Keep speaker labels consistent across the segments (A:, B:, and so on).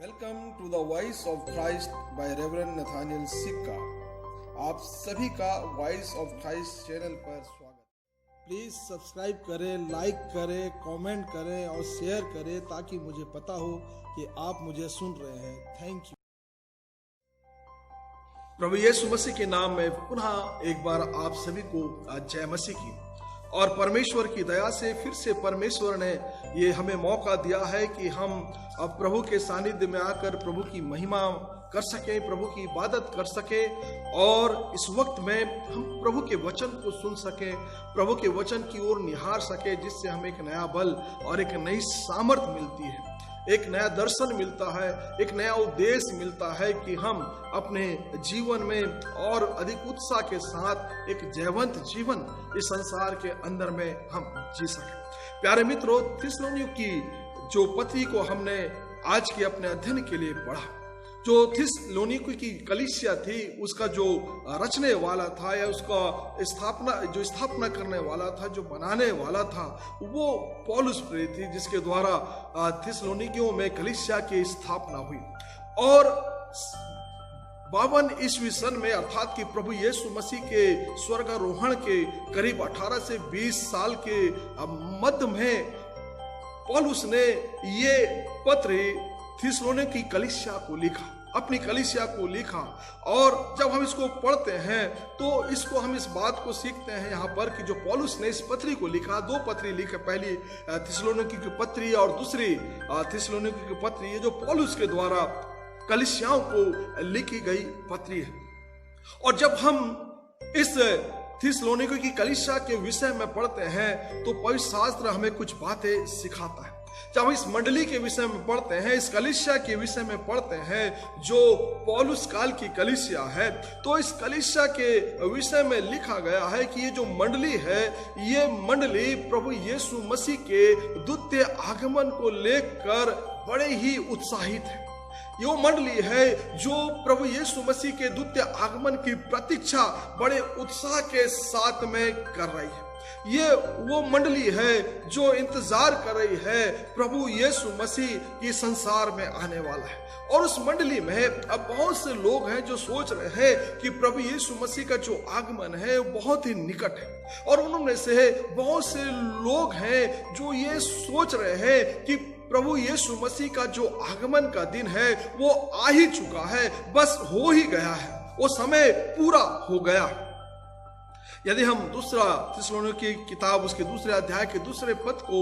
A: Welcome to the voice of Christ by reverend Nathaniel Sikka. आप सभी का वॉइस ऑफ क्राइस्ट चैनल पर स्वागत। प्लीज सब्सक्राइब करें, लाइक करें, कमेंट करें और शेयर करें ताकि मुझे पता हो कि आप मुझे सुन रहे हैं। Thank you. प्रभु यीशु मसीह के नाम में पुनः एक बार आप सभी को जय मसीह की। और परमेश्वर की दया से फिर से परमेश्वर ने ये हमें मौका दिया है कि हम अब प्रभु के सानिध्य में आकर प्रभु की महिमा कर सके, प्रभु की इबादत कर सके और इस वक्त में हम प्रभु के वचन को सुन सके, प्रभु के वचन की ओर निहार सके, जिससे हमें एक नया बल और एक नई सामर्थ्य मिलती है, एक नया दर्शन मिलता है, एक नया उद्देश्य मिलता है कि हम अपने जीवन में और अधिक उत्साह के साथ एक जयवंत जीवन इस संसार के अंदर में हम जी सके। प्यारे मित्रों, थिस्सलुनीकियों की जो पत्री को हमने आज के अपने अध्ययन के लिए पढ़ा, जो थिस्सलुनीकियों की कलीसिया थी, उसका जो रचने वाला था या उसका स्थापना करने वाला था, जो बनाने वाला था, वो पौलुस प्रेरित थी, जिसके द्वारा थिस्सलुनीकियों में कलीसिया की स्थापना हुई। और 52 ईस्वी सन में अर्थात कि प्रभु यीशु मसीह के स्वर्गारोहण के करीब 18 से 20 साल के मध्य में पौलुस ने ये पत्र थिस्सलुनीकियों की कलीसिया को लिखा, अपनी कलीसिया को लिखा। और जब हम इसको पढ़ते हैं तो इसको हम इस बात को सीखते हैं यहाँ पर कि जो पौलुस ने इस पत्री को लिखा, 2 पत्री लिखे, पहली थिस्सलुनीकियों की पत्री और दूसरी थिस्सलुनीकियों की पत्री, ये जो पौलुस के द्वारा कलीसियाओं को लिखी गई पत्री है। और जब हम इस थिस्सलुनीकियों की कलीसिया के विषय में पढ़ते हैं तो पवित्र शास्त्र हमें कुछ बातें सिखाता है। जब हम इस मंडली के विषय में पढ़ते हैं, इस कलीसिया के विषय में पढ़ते हैं जो पौलुस काल की कलीसिया है, तो इस कलीसिया के विषय में लिखा गया है कि ये जो मंडली है, ये मंडली प्रभु यीशु मसीह के द्वितीय आगमन को लेकर बड़े ही उत्साहित है। ये मंडली है जो प्रभु यीशु मसीह के द्वितीय आगमन की प्रतीक्षा बड़े उत्साह के साथ में कर रही है। ये वो मंडली है जो इंतजार कर रही है प्रभु यीशु मसीह की संसार में आने वाला है। और उस मंडली में अब बहुत से लोग हैं जो सोच रहे हैं कि प्रभु यीशु मसीह का जो आगमन है बहुत ही निकट है। और उनमें से बहुत से लोग हैं जो ये सोच रहे हैं कि प्रभु यीशु मसीह का जो आगमन का दिन है वो आ ही चुका है, बस हो ही गया है, वो समय पूरा हो गया। यदि हम दूसरा थिस्सलुनीकियों की किताब उसके दूसरे अध्याय के दूसरे पद को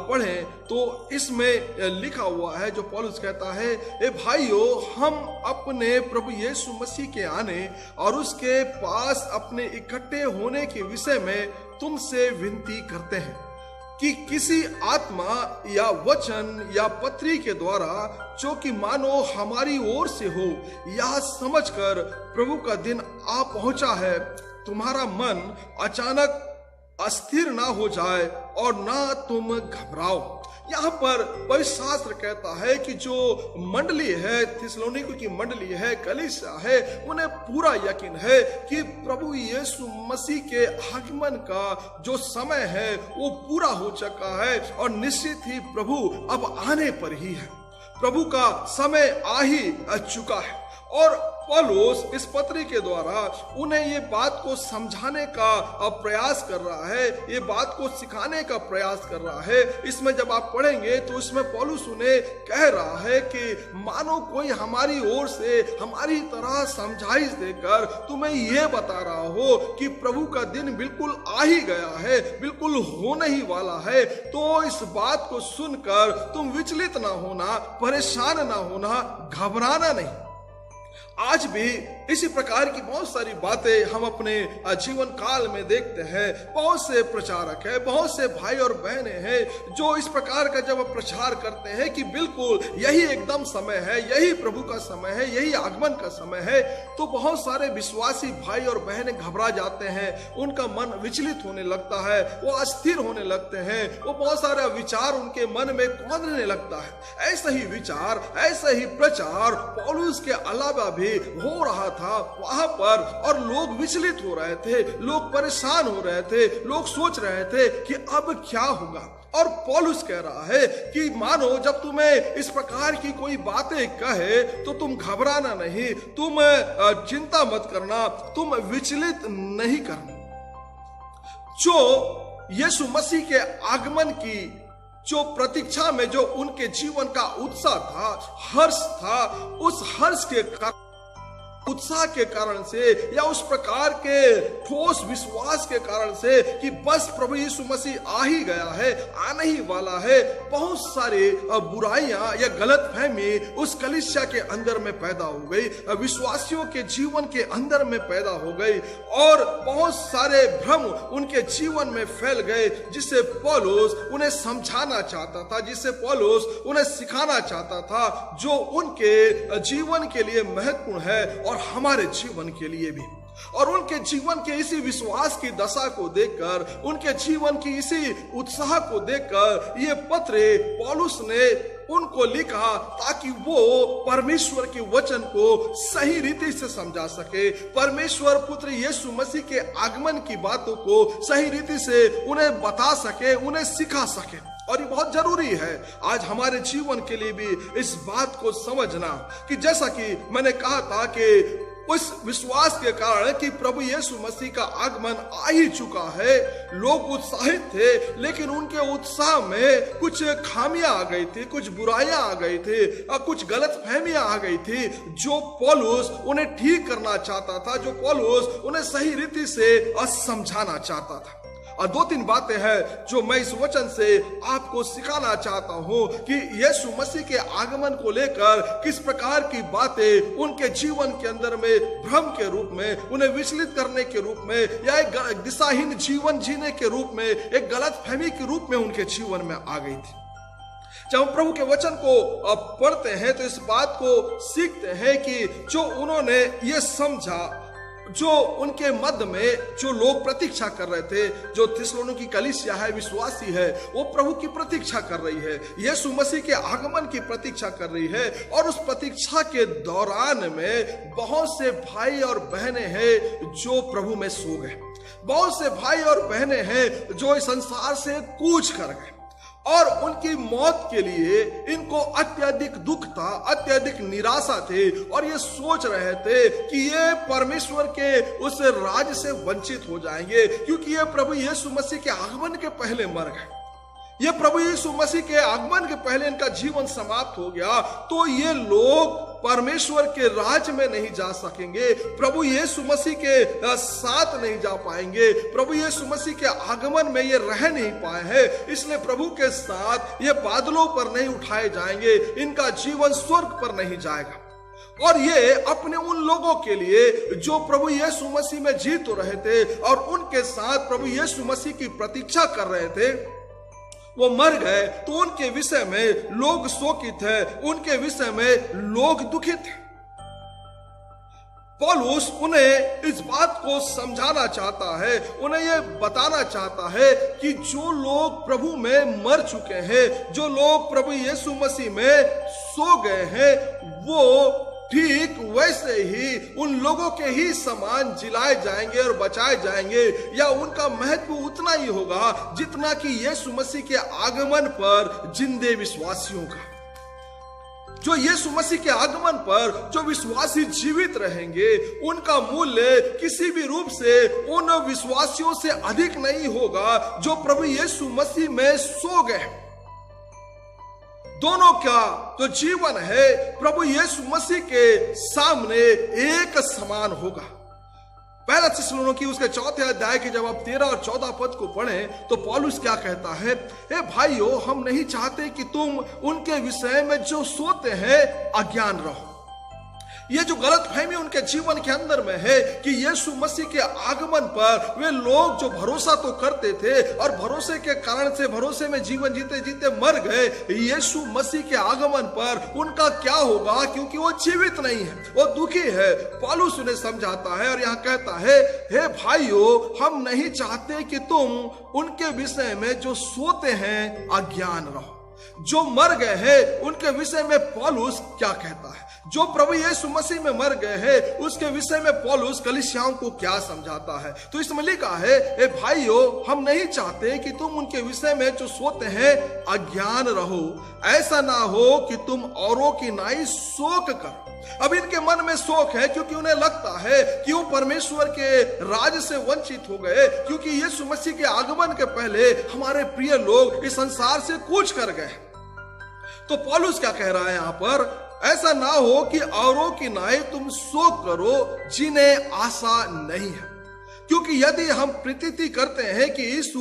A: पढ़ें तो इसमें लिखा हुआ है, जो पौलुस कहता है, ए भाइयों, हम अपने प्रभु यीशु मसीह के आने और उसके पास अपने इकट्ठे होने के विषय में तुमसे विनती करते हैं कि किसी आत्मा या वचन या पत्री के द्वारा, जो कि मानो हमारी ओर से हो, यह समझकर प्रभु का दिन आ पहुंचा है, तुम्हारा मन अचानक अस्थिर ना हो जाए और ना तुम घबराओ। यहाँ पर पवित्र शास्त्र कहता है कि जो मंडली है, थिस्सलुनीकियों की मंडली है, कलीसिया है, उन्हें पूरा यकीन है कि प्रभु यीशु मसीह के आगमन का जो समय है वो पूरा हो चुका है और निश्चित ही प्रभु अब आने पर ही है, प्रभु का समय आ ही चुका है। और पौलुस इस पत्री के द्वारा उन्हें ये बात को समझाने का प्रयास कर रहा है, ये बात को सिखाने का प्रयास कर रहा है। इसमें जब आप पढ़ेंगे तो इसमें पौलुस उन्हें कह रहा है कि मानो कोई हमारी ओर से हमारी तरह समझाइश देकर तुम्हें ये बता रहा हो कि प्रभु का दिन बिल्कुल आ ही गया है, बिल्कुल होने ही वाला है। तो इस बात को सुनकर तुम विचलित ना होना, परेशान ना होना, घबराना नहीं। आज भी इसी प्रकार की बहुत सारी बातें हम अपने जीवन काल में देखते हैं। बहुत से प्रचारक हैं, बहुत से भाई और बहनें हैं जो इस प्रकार का जब प्रचार करते हैं कि बिल्कुल यही एकदम समय है, यही प्रभु का समय है, यही आगमन का समय है, तो बहुत सारे विश्वासी भाई और बहनें घबरा जाते हैं, उनका मन विचलित होने लगता है, वो अस्थिर होने लगते हैं, वो बहुत सारा विचार उनके मन में कौंधने लगता है। ऐसा ही विचार, ऐसा ही प्रचार पौलुस के अलावा भी भी हो रहा था वहां पर, और लोग विचलित हो रहे थे, लोग परेशान हो रहे थे, लोग सोच रहे थे कि अब क्या होगा। और पौलुस कह रहा है कि मानो जब तुम्हें इस प्रकार की कोई बातें कहे तो तुम घबराना नहीं, तुम चिंता मत करना, तुम विचलित नहीं करना। जो यीशु मसीह के आगमन की जो प्रतीक्षा में जो उनके जीवन का उत्साह था, हर्ष था, उस हर्ष के उत्साह के कारण से या उस प्रकार के ठोस विश्वास के कारण से कि बस प्रभु यीशु मसीह आ ही गया है, आने ही वाला है, बहुत सारे बुराइयां या गलतफहमी उस कलीसिया के अंदर में पैदा हो गई, विश्वासियों के जीवन के अंदर में पैदा हो गई, और बहुत सारे भ्रम उनके जीवन में फैल गए, जिसे पौलुस उन्हें समझाना चाहता था, जिसे पौलुस उन्हें सिखाना चाहता था, जो उनके जीवन के लिए महत्वपूर्ण है और हमारे जीवन के लिए भी। और उनके जीवन के इसी विश्वास की दशा को देखकर, उनके जीवन की इसी उत्साह को देखकर ये पत्र पौलुस ने उनको लिखा, ताकि वो परमेश्वर के वचन को सही रीति से समझा सके, परमेश्वर पुत्र यीशु मसीह के आगमन की बातों को सही रीति से उन्हें बता सके, उन्हें सिखा सके। और ये बहुत जरूरी है आज हमारे जीवन के लिए भी इस बात को समझना कि जैसा कि मैंने कहा था कि उस विश्वास के कारण कि प्रभु यीशु मसीह का आगमन आ ही चुका है, लोग उत्साहित थे, लेकिन उनके उत्साह में कुछ खामियां आ गई थी, कुछ बुराइयां आ गई थी, कुछ गलतफहमियां आ गई थी, जो पौलुस उन्हें ठीक करना चाहता था, जो पौलुस उन्हें सही रीति से समझाना चाहता था। और दो तीन बातें हैं जो मैं इस वचन से आपको सिखाना चाहता हूं कि यीशु मसीह के आगमन को लेकर किस प्रकार की बातें उनके जीवन के अंदर में भ्रम के रूप में, उन्हें विचलित करने के रूप में, या एक दिशाहीन जीवन जीने के रूप में, एक गलतफहमी के रूप में उनके जीवन में आ गई थी। जब हम प्रभु के वचन को पढ़ते हैं तो इस बात को सीखते हैं कि जो उन्होंने ये समझा, जो उनके मध्य में जो लोग प्रतीक्षा कर रहे थे, जो थिस्सलुनीकी कलीसिया है, विश्वासी है, वो प्रभु की प्रतीक्षा कर रही है, यीशु मसीह के आगमन की प्रतीक्षा कर रही है। और उस प्रतीक्षा के दौरान में बहुत से भाई और बहनें हैं जो प्रभु में सो गए, बहुत से भाई और बहनें हैं जो इस संसार से कूच कर गए, और उनकी मौत के लिए इनको अत्यधिक दुख था, अत्यधिक निराशा थे, और ये सोच रहे थे कि ये परमेश्वर के उस राज से वंचित हो जाएंगे, क्योंकि ये प्रभु यीशु मसीह के आगमन के पहले मर गए। ये प्रभु यीशु मसीह के आगमन के पहले इनका जीवन समाप्त हो गया, तो ये लोग परमेश्वर के राज में नहीं जा सकेंगे, प्रभु यीशु मसीह के साथ नहीं जा पाएंगे, प्रभु यीशु मसीह के आगमन में ये रह नहीं पाए हैं, इसलिए प्रभु के साथ ये बादलों पर नहीं उठाए जाएंगे, इनका जीवन स्वर्ग पर नहीं जाएगा। और ये अपने उन लोगों के लिए जो प्रभु यीशु मसीह में जी तो रहे थे और उनके साथ प्रभु यीशु मसीह की प्रतीक्षा कर रहे थे, वो मर गए, तो उनके विषय में लोग शोकित है, उनके विषय में लोग दुखित है। पौलुस उन्हें इस बात को समझाना चाहता है, उन्हें यह बताना चाहता है कि जो लोग प्रभु में मर चुके हैं, जो लोग प्रभु यीशु मसीह में सो गए हैं, वो ठीक वैसे ही उन लोगों के ही समान जिलाए जाएंगे और बचाए जाएंगे, या उनका महत्व उतना ही होगा जितना कि यीशु मसीह के आगमन पर जिंदे विश्वासियों का। जो यीशु मसीह के आगमन पर जो विश्वासी जीवित रहेंगे, उनका मूल्य किसी भी रूप से उन विश्वासियों से अधिक नहीं होगा जो प्रभु यीशु मसीह में सो गए। दोनों का जो जीवन है प्रभु यीशु मसीह के सामने एक समान होगा। पहला थिस्सलुनीकी उसके 4 अध्याय के जब आप 13 और 14 पद को पढ़ें तो पौलुस क्या कहता है, हे भाइयों, हम नहीं चाहते कि तुम उनके विषय में जो सोते हैं अज्ञान रहो। ये जो गलतफहमी उनके जीवन के अंदर में है कि यीशु मसीह के आगमन पर वे लोग जो भरोसा तो करते थे और भरोसे के कारण से भरोसे में जीवन जीते जीते मर गए, यीशु मसीह के आगमन पर उनका क्या होगा, क्योंकि वो जीवित नहीं है, वो दुखी है। पौलुस उन्हें समझाता है और यहाँ कहता है, हे भाइयों, हम नहीं चाहते कि तुम उनके विषय में जो सोते हैं अज्ञान रहो। जो मर गए हैं उनके विषय में पौलुस क्या कहता है? जो प्रभु यीशु मसीह में मर गए हैं उसके विषय में पौलुस कलीसियाओं को क्या समझाता है? तो इसमें लिखा है, ए भाइयों, हम नहीं चाहते कि तुम उनके विषय में जो सोते हैं अज्ञान रहो। ऐसा ना हो कि तुम औरों की नाई शोक कर। अब इनके मन में शोक है क्योंकि उन्हें लगता है कि वो परमेश्वर के राज से वंचित हो गए, क्योंकि यीशु मसीह के आगमन के पहले हमारे प्रिय लोग इस संसार से कूच कर गए। तो पौलुस क्या कह रहा है यहाँ पर? ऐसा ना हो कि औरों की नाई तुम शोक करो जिन्हें आशा नहीं है, क्योंकि यदि हम प्रतीति करते हैं कि यीशु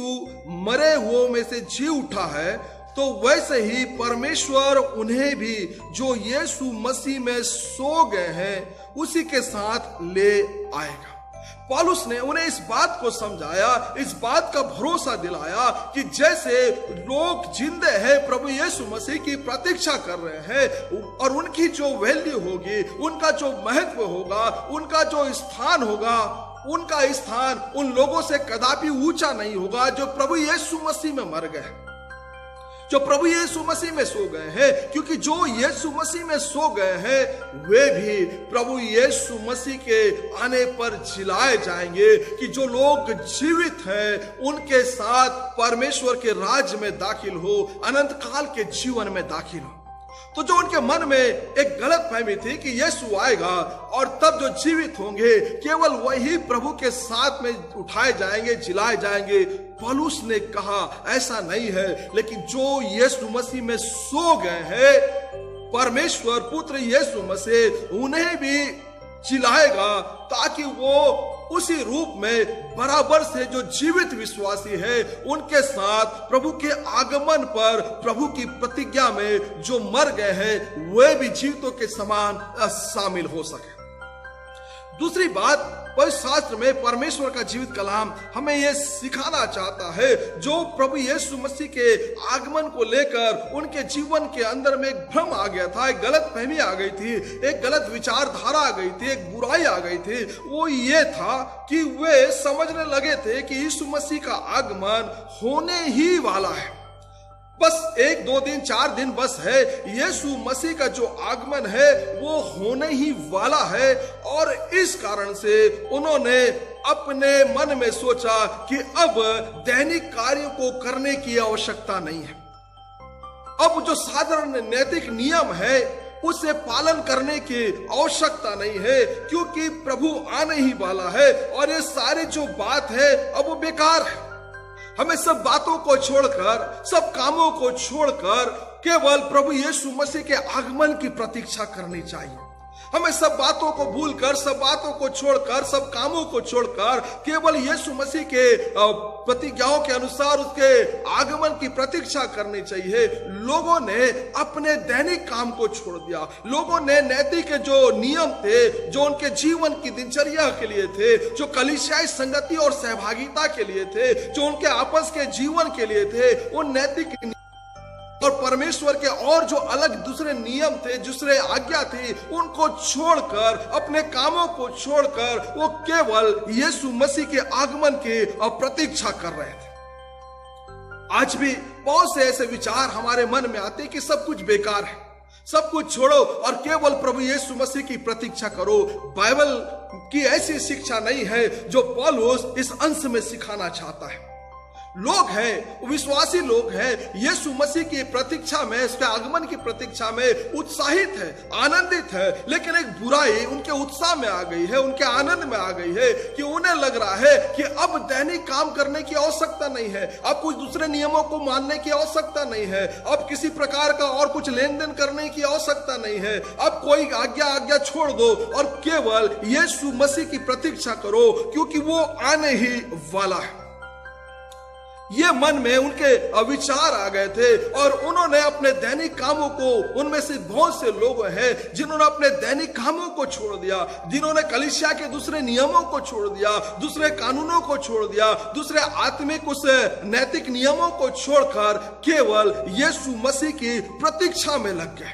A: मरे हुओं में से जी उठा है, तो वैसे ही परमेश्वर उन्हें भी जो यीशु मसीह में सो गए हैं उसी के साथ ले आएगा। पौलुस ने उन्हें इस बात को समझाया, इस बात का भरोसा दिलाया कि जैसे लोग जिंदे हैं प्रभु यीशु मसीह की प्रतीक्षा कर रहे हैं और उनकी जो वैल्यू होगी, उनका जो महत्व होगा, उनका जो स्थान होगा, उनका स्थान उन लोगों से कदापि ऊंचा नहीं होगा जो प्रभु यीशु मसीह में मर गए, जो प्रभु यीशु मसीह में सो गए हैं। क्योंकि जो यीशु मसीह में सो गए हैं वे भी प्रभु यीशु मसीह के आने पर जिलाए जाएंगे, कि जो लोग जीवित हैं उनके साथ परमेश्वर के राज्य में दाखिल हो, अनंत काल के जीवन में दाखिल हो। तो जो उनके मन में एक गलत फहमी थी कि यीशु आएगा और तब जो जीवित होंगे केवल वही प्रभु के साथ में उठाए जाएंगे, जिलाए जाएंगे, पौलुस ने कहा ऐसा नहीं है। लेकिन जो यीशु मसीह में सो गए हैं, परमेश्वर पुत्र यीशु मसीह उन्हें भी जिलाएगा, ताकि वो उसी रूप में बराबर से जो जीवित विश्वासी है उनके साथ प्रभु के आगमन पर, प्रभु की प्रतिज्ञा में जो मर गए हैं वे भी जीवितों के समान शामिल हो सके। दूसरी बात, पवित्र शास्त्र में परमेश्वर का जीवित कलाम हमें यह सिखाना चाहता है, जो प्रभु यीशु मसीह के आगमन को लेकर उनके जीवन के अंदर में एक भ्रम आ गया था, एक गलत फहमी आ गई थी, एक गलत विचारधारा आ गई थी, एक बुराई आ गई थी। वो ये था कि वे समझने लगे थे कि यीशु मसीह का आगमन होने ही वाला है, बस 1, 2 दिन, 4 दिन बस है। यीशु मसीह का जो आगमन है वो होने ही वाला है, और इस कारण से उन्होंने अपने मन में सोचा कि अब दैनिक कार्यों को करने की आवश्यकता नहीं है, अब जो साधारण नैतिक नियम है उसे पालन करने की आवश्यकता नहीं है, क्योंकि प्रभु आने ही वाला है और ये सारे जो बात है अब वो बेकार है। हमें सब बातों को छोड़कर, सब कामों को छोड़कर केवल प्रभु यीशु मसीह के आगमन की प्रतीक्षा करनी चाहिए। हमें सब बातों को भूलकर, सब बातों को छोड़कर, सब कामों को छोड़कर केवल यीशु मसीह के प्रतिज्ञाओं के अनुसार उसके आगमन की प्रतीक्षा करनी चाहिए। लोगों ने अपने दैनिक काम को छोड़ दिया, लोगों ने नैतिक जो नियम थे, जो उनके जीवन की दिनचर्या के लिए थे, जो कलीसियाई संगति और सहभागिता के लिए थे, जो उनके आपस के जीवन के लिए थे, उन नैतिक और परमेश्वर के और जो अलग दूसरे नियम थे, दूसरे आज्ञा थी, उनको छोड़कर, अपने कामों को छोड़कर वो केवल यीशु मसीह के आगमन की प्रतीक्षा कर रहे थे। आज भी बहुत से ऐसे विचार हमारे मन में आते कि सब कुछ बेकार है, सब कुछ छोड़ो और केवल प्रभु यीशु मसीह की प्रतीक्षा करो। बाइबल की ऐसी शिक्षा नहीं है जो पौलुस इस अंश में सिखाना चाहता है। लोग हैं, विश्वासी लोग हैं, यीशु मसीह की प्रतीक्षा में, उसके आगमन की प्रतीक्षा में उत्साहित है, आनंदित है, लेकिन एक बुराई उनके उत्साह में आ गई है, उनके आनंद में आ गई है कि उन्हें लग रहा है कि अब दैनिक काम करने की आवश्यकता नहीं है, अब कुछ दूसरे नियमों को मानने की आवश्यकता नहीं है, अब किसी प्रकार का और कुछ लेन देन करने की आवश्यकता नहीं है, अब कोई आज्ञा छोड़ दो और केवल यीशु मसीह की प्रतीक्षा करो, क्योंकि वो आने ही वाला है। ये मन में उनके विचार आ गए थे और उन्होंने अपने दैनिक कामों को, उनमें से बहुत से लोग हैं जिन्होंने अपने दैनिक कामों को छोड़ दिया, जिन्होंने कलीसिया के दूसरे नियमों को छोड़ दिया, दूसरे कानूनों को छोड़ दिया, दूसरे आत्मिक उस नैतिक नियमों को छोड़कर केवल यीशु मसीह की प्रतीक्षा में लग गए।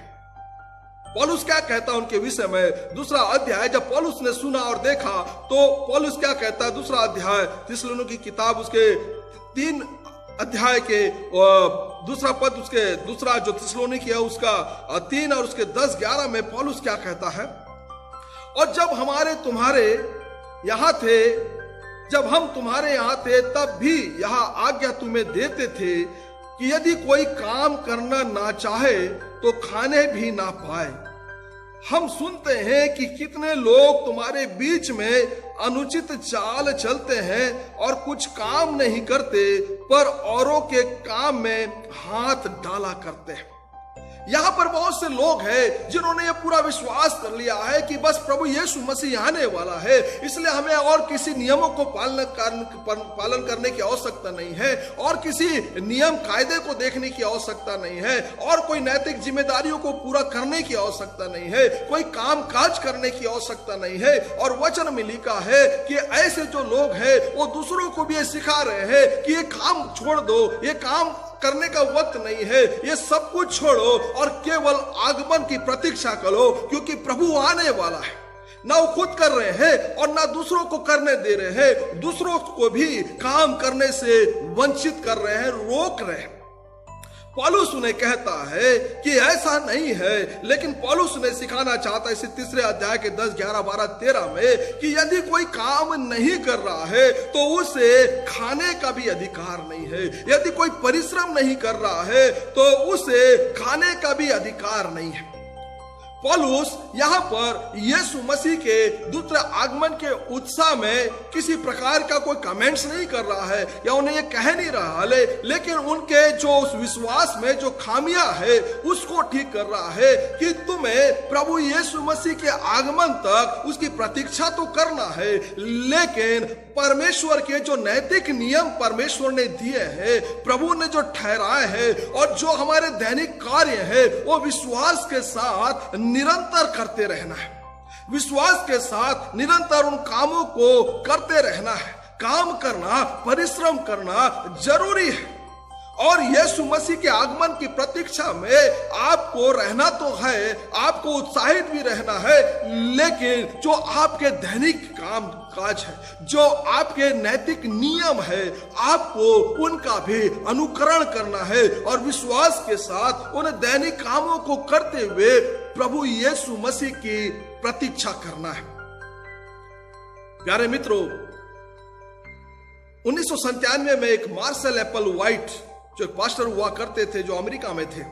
A: पौलुस क्या कहता है उनके विषय में? दूसरा अध्याय जब पौलुस ने सुना और देखा तो पौलुस क्या कहता है? दूसरा अध्याय थिस्सलुनीकी की किताब उसके 3 अध्याय के दूसरा पद उसके दूसरा जो थिस्सलुनीकी है उसका 3 और उसके 10-11 में पौलुस क्या कहता है, और जब हम तुम्हारे यहाँ थे तब भी यह आज्ञा तुम्हें देते थे कि यदि कोई काम करना ना चाहे तो खाने भी ना पाए। हम सुनते हैं कि कितने लोग तुम्हारे बीच में अनुचित चाल चलते हैं और कुछ काम नहीं करते पर औरों के काम में हाथ डाला करते हैं। यहां पर बहुत से लोग हैं जिन्होंने ये पूरा विश्वास कर लिया है कि बस प्रभु यीशु मसीह आने वाला है, इसलिए हमें और किसी नियमों को पालन करने की आवश्यकता नहीं है, और किसी नियम कायदे को देखने की आवश्यकता नहीं है, और कोई नैतिक जिम्मेदारियों को पूरा करने की आवश्यकता नहीं है, कोई काम काज करने की आवश्यकता नहीं है। और वचन में लिखा है कि ऐसे जो लोग हैं वो दूसरों को भी ये सिखा रहे हैं कि ये काम छोड़ दो, ये काम करने का वक्त नहीं है, ये सब कुछ छोड़ो और केवल आगमन की प्रतीक्षा करो, क्योंकि प्रभु आने वाला है। ना वो खुद कर रहे हैं और ना दूसरों को करने दे रहे हैं, दूसरों को भी काम करने से वंचित कर रहे हैं, रोक रहे हैं। पौलुस उन्हें कहता है कि ऐसा नहीं है, लेकिन पौलुस उन्हें सिखाना चाहता है इसी 3 अध्याय के 10, 11, 12, 13 में कि यदि कोई काम नहीं कर रहा है तो उसे खाने का भी अधिकार नहीं है। यदि कोई परिश्रम नहीं कर रहा है तो उसे खाने का भी अधिकार नहीं है। पौलुस यहां पर यीशु मसीह के दूसरे आगमन के उत्साह में किसी प्रकार का कोई कमेंट्स नहीं कर रहा है या उन्हें ये कह नहीं रहा है, लेकिन उनके जो उस विश्वास में जो खामियां है उसको ठीक कर रहा है कि तुम्हें प्रभु यीशु मसीह के आगमन तक उसकी प्रतीक्षा तो करना है, लेकिन परमेश्वर के जो नैतिक नियम परमेश्वर ने दिए हैं, प्रभु ने जो ठहराए हैं, और जो हमारे दैनिक कार्य है वो विश्वास के साथ निरंतर करते रहना है। विश्वास के साथ निरंतर उन कामों को करते रहना है। काम करना, परिश्रम करना जरूरी है, और यीशु मसीह के आगमन की प्रतीक्षा में आपको रहना तो है, आपको उत्साहित भी रहना है, लेकिन जो आपके दैनिक काम काज है, जो आपके नैतिक नियम है, आपको उनका भी अनुकरण करना है और विश्वास के साथ उन दैनिक कामों को करते हुए प्रभु यीशु मसीह की प्रतीक्षा करना है। प्यारे मित्रों, 1997 में एक मार्शल एप्पल वाइट जो पास्टर हुआ करते थे, जो अमेरिका में थे,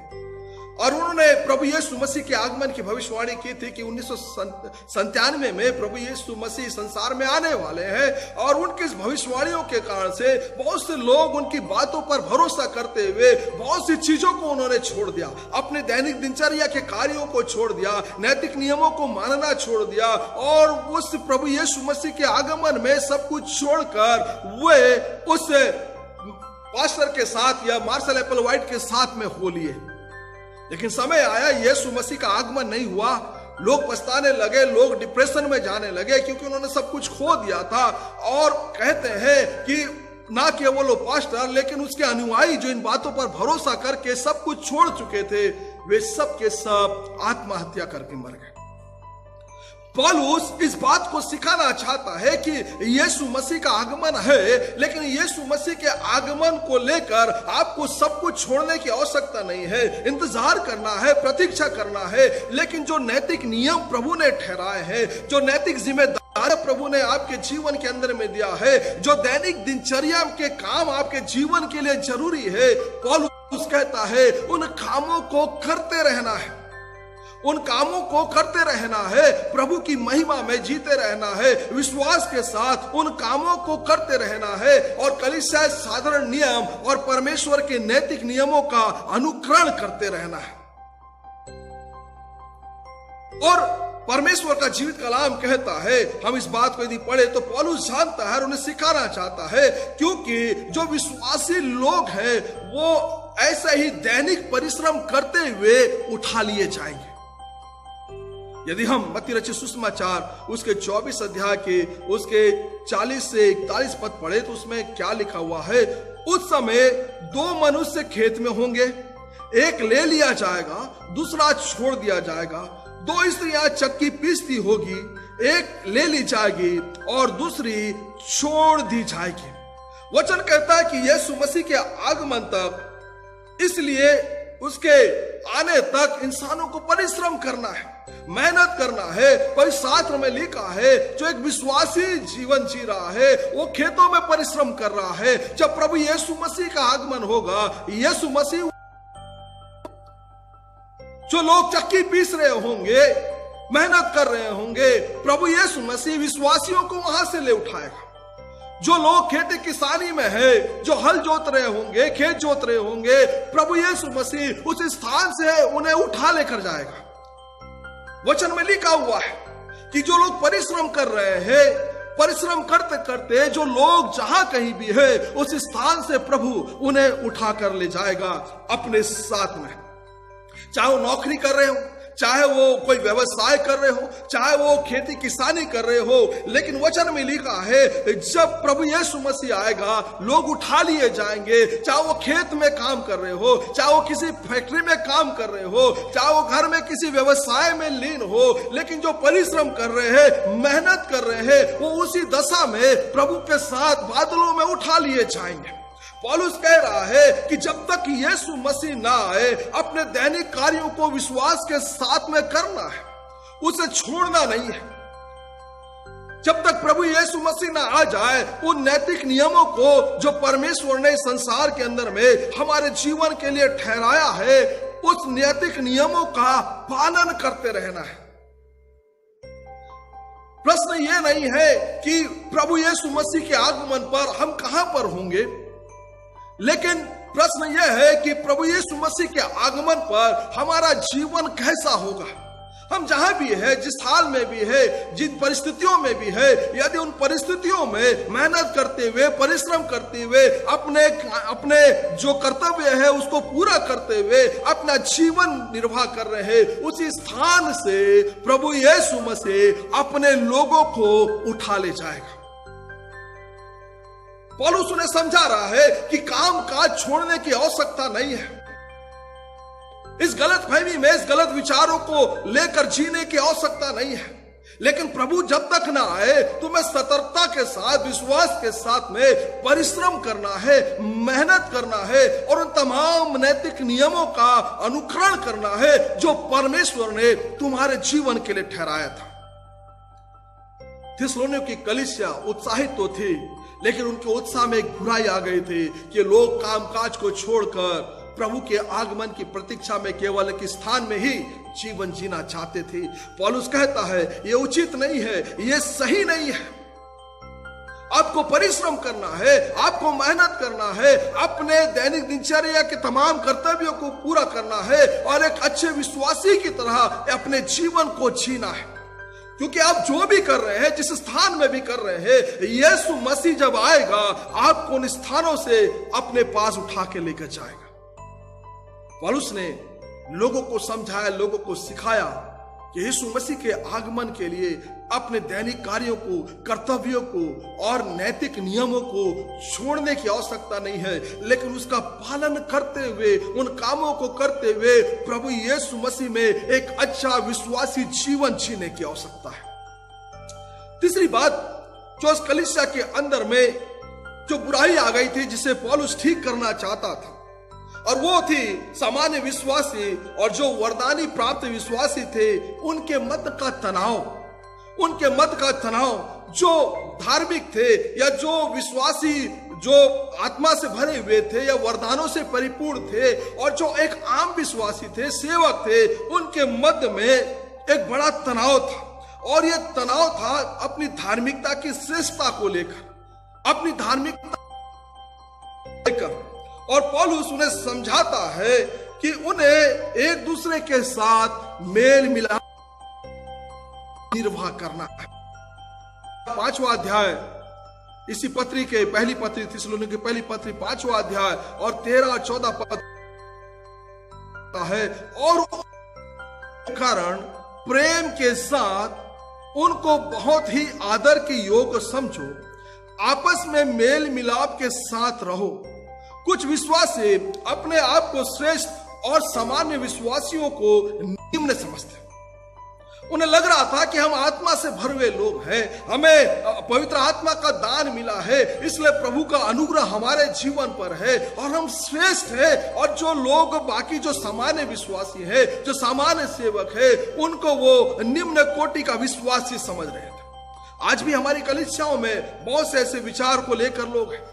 A: और उन्होंने प्रभु यीशु मसीह के आगमन की भविष्यवाणी की थी कि 1997 में प्रभु यीशु मसीह संसार में आने वाले हैं। और उनकी इस भविष्यवाणियों के कारण से बहुत से लोग उनकी बातों पर भरोसा करते हुए बहुत सी चीजों को उन्होंने छोड़ दिया, अपने दैनिक दिनचर्या के कार्यों को छोड़ दिया, नैतिक नियमों को मानना छोड़ दिया, और उस प्रभु यीशु मसीह के आगमन में सब कुछ छोड़कर वे उस पास्टर के साथ या मार्शल एप्पल वाइट के साथ में हो लिए। लेकिन समय आया, यीशु मसीह का आगमन नहीं हुआ, लोग पछताने लगे, लोग डिप्रेशन में जाने लगे क्योंकि उन्होंने सब कुछ खो दिया था। और कहते हैं कि ना केवल वो पास्टर लेकिन उसके अनुयायी जो इन बातों पर भरोसा करके सब कुछ छोड़ चुके थे, वे सब के सब आत्महत्या करके मर गए। पौलुस इस बात को सिखाना चाहता है कि यीशु मसीह का आगमन है, लेकिन यीशु मसीह के आगमन को लेकर आपको सब कुछ छोड़ने की आवश्यकता नहीं है, इंतजार करना है, प्रतीक्षा करना है। लेकिन जो नैतिक नियम प्रभु ने ठहराए हैं, जो नैतिक जिम्मेदारी प्रभु ने आपके जीवन के अंदर में दिया है, जो दैनिक दिनचर्या के काम आपके जीवन के लिए जरूरी है, पौलुस कहता है उन कामों को करते रहना है, उन कामों को करते रहना है, प्रभु की महिमा में जीते रहना है, विश्वास के साथ उन कामों को करते रहना है, और कलीसिया साधारण नियम और परमेश्वर के नैतिक नियमों का अनुकरण करते रहना है। और परमेश्वर का जीवित कलाम कहता है, हम इस बात को यदि पढ़े तो पौलुस जानता है और उन्हें सिखाना चाहता है, क्योंकि जो विश्वासी लोग हैं वो ऐसे ही दैनिक परिश्रम करते हुए उठा लिए जाएंगे। यदि हम मत्ती रचित सुसमाचार उसके 24 अध्याय के उसके 40 से 41 पद पढ़े तो उसमें क्या लिखा हुआ है, उस समय 2 मनुष्य खेत में होंगे, एक ले लिया जाएगा, दूसरा छोड़ दिया जाएगा। 2 स्त्रियां चक्की पीसती होगी, एक ले ली जाएगी और दूसरी छोड़ दी जाएगी। वचन कहता है कि यीशु मसीह के आगमन तक इसलिए उसके आने तक इंसानों को परिश्रम करना है, मेहनत करना है। पर शास्त्र में लिखा है जो एक विश्वासी जीवन जी रहा है वो खेतों में परिश्रम कर रहा है। जब प्रभु यीशु मसीह का आगमन होगा, यीशु मसीह, जो लोग चक्की पीस रहे होंगे, मेहनत कर रहे होंगे, प्रभु यीशु मसीह विश्वासियों को वहां से ले उठाएगा। जो लोग खेती किसानी में है, जो हल जोत रहे होंगे, खेत जोत रहे होंगे, प्रभु यीशु मसीह उस स्थान से उन्हें उठा लेकर जाएगा। वचन में लिखा हुआ है कि जो लोग परिश्रम कर रहे हैं, परिश्रम करते करते जो लोग जहां कहीं भी है, उस स्थान से प्रभु उन्हें उठा कर ले जाएगा अपने साथ में। चाहे वो नौकरी कर रहे हो, चाहे वो कोई व्यवसाय कर रहे हो, चाहे वो खेती किसानी कर रहे हो, लेकिन वचन में लिखा है जब प्रभु यीशु मसीह आएगा लोग उठा लिए जाएंगे। चाहे वो खेत में काम कर रहे हो, चाहे वो किसी फैक्ट्री में काम कर रहे हो, चाहे वो घर में किसी व्यवसाय में लीन हो, लेकिन जो परिश्रम कर रहे हैं, मेहनत कर रहे हैं, वो उसी दशा में प्रभु के साथ बादलों में उठा लिए जाएंगे। पौलुस कह रहा है कि जब तक यीशु मसीह ना आए, अपने दैनिक कार्यों को विश्वास के साथ में करना है, उसे छोड़ना नहीं है। जब तक प्रभु यीशु मसीह ना आ जाए, उन नैतिक नियमों को जो परमेश्वर ने संसार के अंदर में हमारे जीवन के लिए ठहराया है, उस नैतिक नियमों का पालन करते रहना है। प्रश्न ये नहीं है कि प्रभु यीशु मसीह के आगमन पर हम कहां पर होंगे, लेकिन प्रश्न यह है कि प्रभु यीशु मसीह के आगमन पर हमारा जीवन कैसा होगा। हम जहां भी है, जिस हाल में भी है, जिन परिस्थितियों में भी है, यदि उन परिस्थितियों में मेहनत करते हुए, परिश्रम करते हुए, अपने जो कर्तव्य है उसको पूरा करते हुए अपना जीवन निर्वाह कर रहे हैं, उसी स्थान से प्रभु यीशु मसीह अपने लोगों को उठा ले जाएगा। पौलुस उन्हें समझा रहा है कि काम काज छोड़ने की आवश्यकता नहीं है। इस गलत फहमी में, इस गलत विचारों को लेकर जीने की आवश्यकता नहीं है। लेकिन प्रभु जब तक ना आए, तुम्हें सतर्कता के साथ, विश्वास के साथ में परिश्रम करना है, मेहनत करना है और उन तमाम नैतिक नियमों का अनुकरण करना है जो परमेश्वर ने तुम्हारे जीवन के लिए ठहराया था। थिस्सलुनीकियों की कलीसिया उत्साहित तो थी, लेकिन उनके उत्साह में एक बुराई आ गई थी कि लोग कामकाज को छोड़कर प्रभु के आगमन की प्रतीक्षा में केवल एक स्थान में ही जीवन जीना चाहते थे। पौलुस कहता है ये उचित नहीं है, ये सही नहीं है। आपको परिश्रम करना है, आपको मेहनत करना है, अपने दैनिक दिनचर्या के तमाम कर्तव्यों को पूरा करना है और एक अच्छे विश्वासी की तरह अपने जीवन को जीना है। क्योंकि आप जो भी कर रहे हैं, जिस स्थान में भी कर रहे हैं, यीशु मसीह जब आएगा आपको उन स्थानों से अपने पास उठा के लेकर जाएगा। पौलुस ने लोगों को समझाया, लोगों को सिखाया कि यीशु मसीह के आगमन के लिए अपने दैनिक कार्यों को, कर्तव्यों को और नैतिक नियमों को छोड़ने की आवश्यकता नहीं है, लेकिन उसका पालन करते हुए, उन कामों को करते हुए प्रभु यीशु मसीह में एक अच्छा विश्वासी जीवन जीने की आवश्यकता है। तीसरी बात जो इस कलीसिया के अंदर में जो बुराई आ गई थी, जिसे पौलुस ठीक करना चाहता था, और वो थी सामान्य विश्वासी और जो वरदानी प्राप्त विश्वासी थे, उनके मत का तनाव। उनके मत का तनाव, जो धार्मिक थे या जो विश्वासी, जो आत्मा से भरे हुए थे या वरदानों से परिपूर्ण थे, और जो एक आम विश्वासी थे, सेवक थे, उनके मध्य में एक बड़ा तनाव था। और यह तनाव था अपनी धार्मिकता की श्रेष्ठता को लेकर, अपनी धार्मिकता लेकर। और पौलुस उन्हें समझाता है कि उन्हें एक दूसरे के साथ मेल मिलाप निर्वाह करना है। 5वां अध्याय इसी पत्री के, पहली पत्री थिस्सलुनीकियों की पहली पत्री 5वां अध्याय और 13 और 14 पद है। और कारण प्रेम के साथ उनको बहुत ही आदर के योग्य समझो, आपस में मेल मिलाप के साथ रहो। कुछ विश्वासी अपने आप को श्रेष्ठ और सामान्य विश्वासियों को निम्न समझते, उन्हें लग रहा था कि हम आत्मा से भरे हुए लोग हैं, हमें पवित्र आत्मा का दान मिला है, इसलिए प्रभु का अनुग्रह हमारे जीवन पर है और हम श्रेष्ठ हैं। और जो लोग बाकी जो सामान्य विश्वासी हैं, जो सामान्य सेवक हैं, उनको वो निम्न कोटि का विश्वासी समझ रहे थे। आज भी हमारी कलीसियाओं में बहुत से ऐसे विचार को लेकर लोग हैं।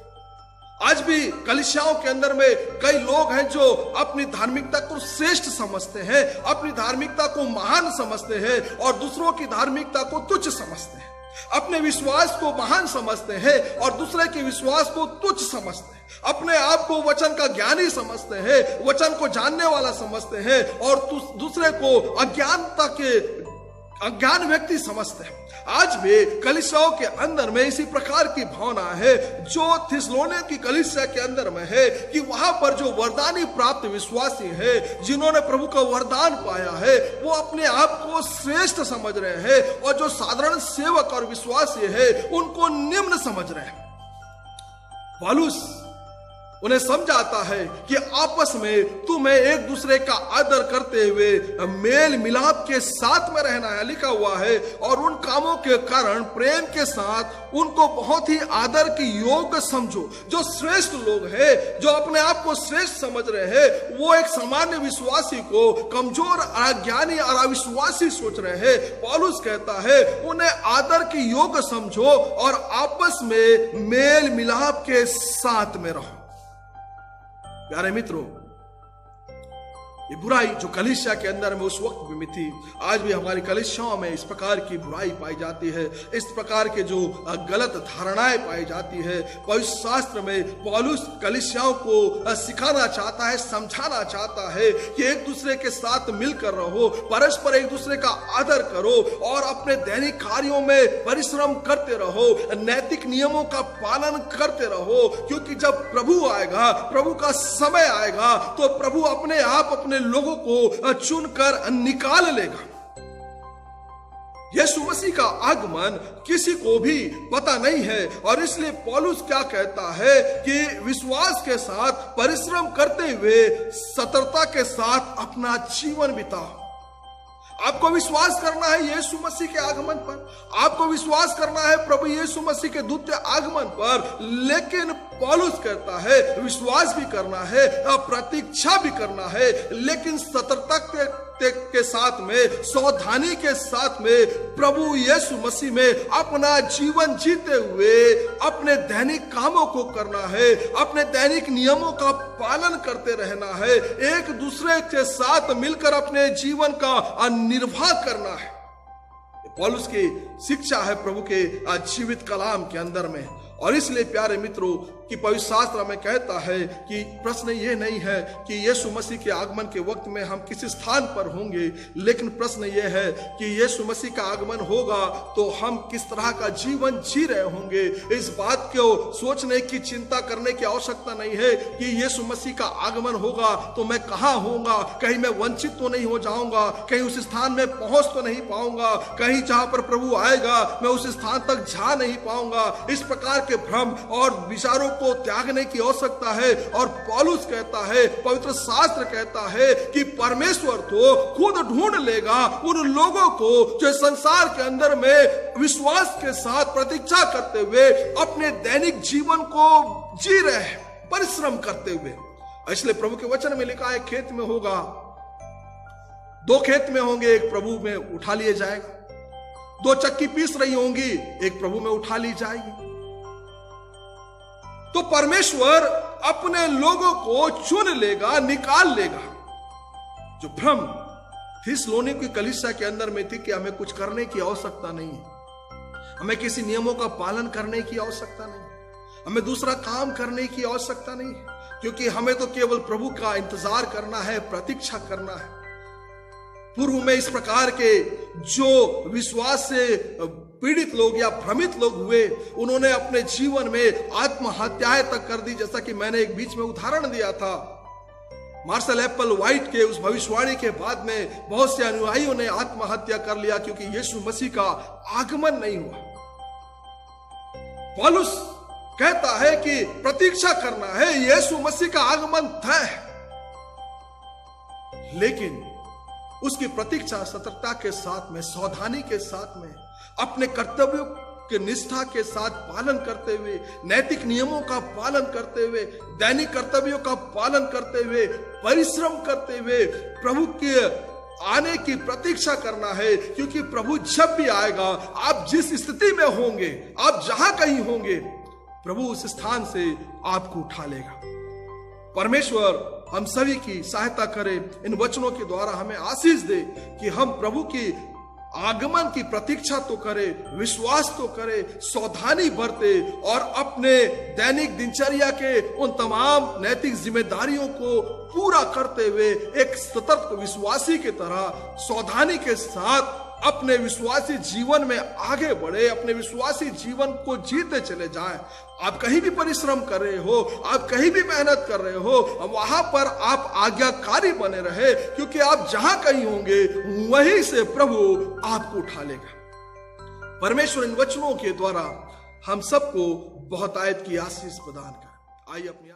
A: आज भी कलीसियाओं के अंदर में कई लोग हैं जो अपनी धार्मिकता को श्रेष्ठ समझते हैं, अपनी धार्मिकता को महान समझते हैं और दूसरों की धार्मिकता को तुच्छ समझते हैं। अपने विश्वास को महान समझते हैं और दूसरे के विश्वास को तुच्छ समझते हैं। अपने आप को वचन का ज्ञानी समझते हैं, वचन को जानने वाला समझते हैं और दूसरे को अज्ञान व्यक्ति समझते हैं। आज भी कलीसियाओं के अंदर में इसी प्रकार की भावना है जो थिस्सलुनीके की कलीसिया के अंदर में है, कि वहां पर जो वरदानी प्राप्त विश्वासी है, जिन्होंने प्रभु का वरदान पाया है, वो अपने आप को श्रेष्ठ समझ रहे हैं और जो साधारण सेवक और विश्वासी है उनको निम्न समझ रहे हैं। पौलुस उन्हें समझाता है कि आपस में तुम्हें एक दूसरे का आदर करते हुए मेल मिलाप के साथ में रहना है, लिखा हुआ है। और उन कामों के कारण प्रेम के साथ उनको बहुत ही आदर के योग्य समझो। जो श्रेष्ठ लोग हैं, जो अपने आप को श्रेष्ठ समझ रहे हैं, वो एक सामान्य विश्वासी को कमजोर, अज्ञानी और अविश्वासी सोच रहे हैं। पौलुस कहता है उन्हें आदर के योग्य समझो और आपस में मेल मिलाप के साथ में रहो। प्यारे मित्रों, ये बुराई जो कलीसिया के अंदर में उस वक्त भी थी, आज भी हमारी कलीसियाओं में इस प्रकार की बुराई पाई जाती है, इस प्रकार के जो गलत धारणाएं पाई जाती है। पवित्र शास्त्र में पौलुस कलीसियाओं को सिखाना चाहता है, समझाना चाहता है कि एक दूसरे के साथ मिलकर रहो, परस्पर एक दूसरे का आदर करो और अपने दैनिक कार्यों में परिश्रम करते रहो, नैतिक नियमों का पालन करते रहो। क्योंकि जब प्रभु आएगा, प्रभु का समय आएगा, तो प्रभु अपने आप अपने लोगों को चुनकर निकाल लेगा। यीशु मसीह का आगमन किसी को भी पता नहीं है और इसलिए पौलुस क्या कहता है कि विश्वास के साथ परिश्रम करते हुए सतर्कता के साथ अपना जीवन बिताओ। आपको विश्वास करना है यीशु मसीह के आगमन पर, आपको विश्वास करना है प्रभु यीशु मसीह के द्वितीय आगमन पर, लेकिन पौलुस कहता है विश्वास भी करना है, प्रतीक्षा भी करना है, लेकिन सतर्कता के साथ में, सावधानी के साथ में प्रभु यीशु मसीह में अपना जीवन जीते हुए अपने दैनिक कामों को करना है, अपने दैनिक नियमों का पालन करते रहना है, एक दूसरे के साथ मिलकर अपने जीवन का निर्वाह करना है। पौलुस की शिक्षा है प्रभु के जीवित कलाम के अंदर में। और इसलिए प्यारे मित्रों कि पवित्र शास्त्र में कहता है कि प्रश्न ये नहीं है कि यीशु मसीह के आगमन के वक्त में हम किस स्थान पर होंगे, लेकिन प्रश्न ये है कि यीशु मसीह का आगमन होगा तो हम किस तरह का जीवन जी रहे होंगे। इस बात को सोचने की, चिंता करने की आवश्यकता नहीं है कि यीशु मसीह का आगमन होगा तो मैं कहाँ होऊंगा, कहीं मैं वंचित तो नहीं हो जाऊंगा, कहीं उस स्थान में पहुंच तो नहीं पाऊंगा, कहीं जहां पर प्रभु आएगा मैं उस स्थान तक जा नहीं पाऊंगा। इस प्रकार के भ्रम और विचारों को त्यागने की आवश्यकता है। और पौलुस कहता है, पवित्र शास्त्र कहता है कि परमेश्वर तो खुद ढूंढ लेगा उन लोगों को जो संसार के अंदर में विश्वास के साथ प्रतीक्षा करते हुए अपने दैनिक जीवन को जी रहे हैं, परिश्रम करते हुए। इसलिए प्रभु के वचन में लिखा है खेत में होगा, दो खेत में होंगे, एक प्रभु में उठा लिए जाएगा, दो चक्की पीस रही होंगी, एक प्रभु में उठा ली जाएगी। तो परमेश्वर अपने लोगों को चुन लेगा, निकाल लेगा। जो भ्रम थिस्सलुनीके की कलीसिया के अंदर में थी कि हमें कुछ करने की आवश्यकता नहीं, हमें किसी नियमों का पालन करने की आवश्यकता नहीं, हमें दूसरा काम करने की आवश्यकता नहीं, क्योंकि हमें तो केवल प्रभु का इंतजार करना है, प्रतीक्षा करना है। पूर्व में इस प्रकार के जो विश्वास से पीड़ित लोग या भ्रमित लोग हुए, उन्होंने अपने जीवन में आत्महत्याएं तक कर दी। जैसा कि मैंने एक बीच में उदाहरण दिया था, मार्शल एप्पल वाइट के उस भविष्यवाणी के बाद में बहुत से अनुयायियों ने आत्महत्या कर लिया क्योंकि यीशु मसीह का आगमन नहीं हुआ। पौलुस कहता है कि प्रतीक्षा करना है, यीशु मसीह का आगमन तय है, लेकिन उसकी प्रतीक्षा सतर्कता के साथ में, सावधानी के साथ में, अपने कर्तव्यों के निष्ठा के साथ पालन करते हुए, नैतिक नियमों का पालन करते हुए, दैनिक कर्तव्यों का पालन करते हुए, परिश्रम करते हुए प्रभु के आने की प्रतीक्षा करना है। क्योंकि प्रभु जब भी आएगा, आप जिस स्थिति में होंगे, आप जहां कहीं होंगे, प्रभु उस स्थान से आपको उठा लेगा। परमेश्वर हम सभी की सहायता करे, इन वचनों के द्वारा हमें आशीष दे कि हम प्रभु की आगमन की प्रतीक्षा तो करें, विश्वास तो करें, सावधानी बरते और अपने दैनिक दिनचर्या के उन तमाम नैतिक जिम्मेदारियों को पूरा करते हुए एक सतर्क विश्वासी की तरह सावधानी के साथ अपने विश्वासी जीवन में आगे बढ़े, अपने विश्वासी जीवन को जीते चले जाएं। आप कहीं भी परिश्रम कर रहे हो, आप कहीं भी मेहनत कर रहे हो, वहां पर आप आज्ञाकारी बने रहे, क्योंकि आप जहां कहीं होंगे वहीं से प्रभु आपको उठा लेगा। परमेश्वर इन वचनों के द्वारा हम सबको बहुतायत की आशीष प्रदान करे। आइए अपनी